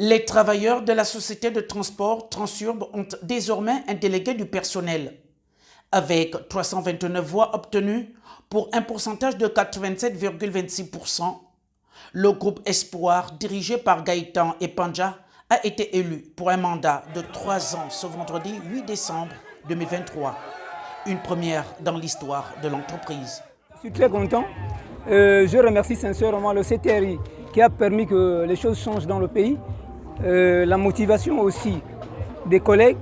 Les travailleurs de la société de transport Transurb ont désormais un délégué du personnel. Avec 329 voix obtenues pour un pourcentage de 87,26%, le groupe Espoir, dirigé par Gaëtan Epanja, a été élu pour un mandat de 3 ans ce vendredi 8 décembre 2023. Une première dans l'histoire de l'entreprise. Je suis très content. Je remercie sincèrement le CTRI qui a permis que les choses changent dans le pays. La motivation aussi des collègues,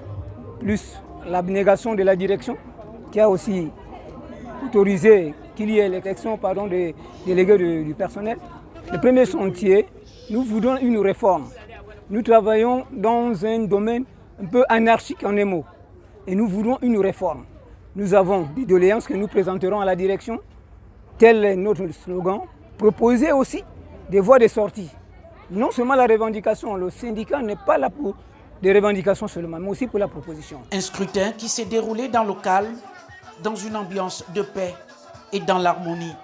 plus l'abnégation de la direction qui a aussi autorisé qu'il y ait l'élection des délégués du personnel. Le premier chantier, nous voulons une réforme. Nous travaillons dans un domaine un peu anarchique en émo et nous voulons une réforme. Nous avons des doléances que nous présenterons à la direction, tel est notre slogan. Proposer aussi des voies de sortie. Non seulement la revendication, le syndicat n'est pas là pour des revendications seulement, mais aussi pour la proposition. Un scrutin qui s'est déroulé dans le calme, dans une ambiance de paix et dans l'harmonie,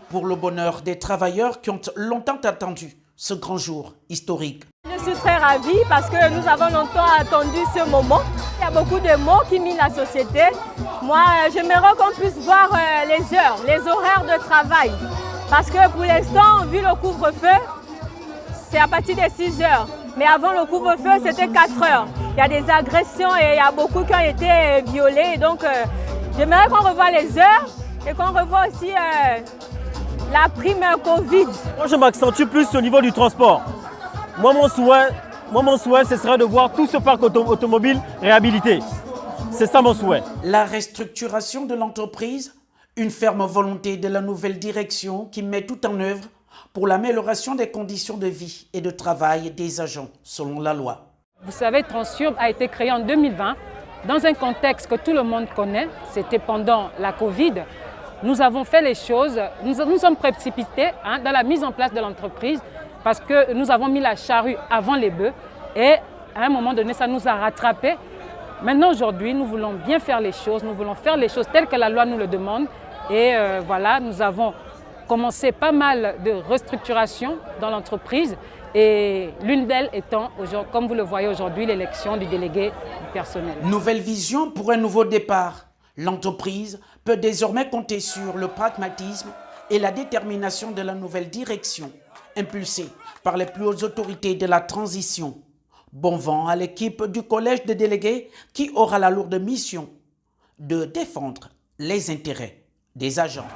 pour le bonheur des travailleurs qui ont longtemps attendu ce grand jour historique. Je suis très ravie parce que nous avons longtemps attendu ce moment. Il y a beaucoup de mots qui minent la société. Moi, j'aimerais qu'on puisse voir les heures, les horaires de travail. Parce que pour l'instant, vu le couvre-feu, c'est à partir de 6 heures. Mais avant le couvre-feu, c'était 4 heures. Il y a des agressions et il y a beaucoup qui ont été violés. Donc, j'aimerais qu'on revoie les heures et qu'on revoie aussi la prime Covid. Moi, je m'accentue plus au niveau du transport. Moi, mon souhait, ce serait de voir tout ce parc automobile réhabilité. C'est ça mon souhait. La restructuration de l'entreprise, une ferme volonté de la nouvelle direction qui met tout en œuvre pour l'amélioration des conditions de vie et de travail des agents, selon la loi. Vous savez, Transurb a été créé en 2020 dans un contexte que tout le monde connaît. C'était pendant la Covid. Nous avons fait les choses, nous sommes précipités dans la mise en place de l'entreprise parce que nous avons mis la charrue avant les bœufs et à un moment donné, ça nous a rattrapés. Maintenant, aujourd'hui, nous voulons bien faire les choses, nous voulons faire les choses telles que la loi nous le demande. Et voilà, nous avons commencé pas mal de restructuration dans l'entreprise et l'une d'elles étant, comme vous le voyez aujourd'hui, l'élection du délégué du personnel. Nouvelle vision pour un nouveau départ. L'entreprise peut désormais compter sur le pragmatisme et la détermination de la nouvelle direction, impulsée par les plus hautes autorités de la transition. Bon vent à l'équipe du collège des délégués qui aura la lourde mission de défendre les intérêts des agents.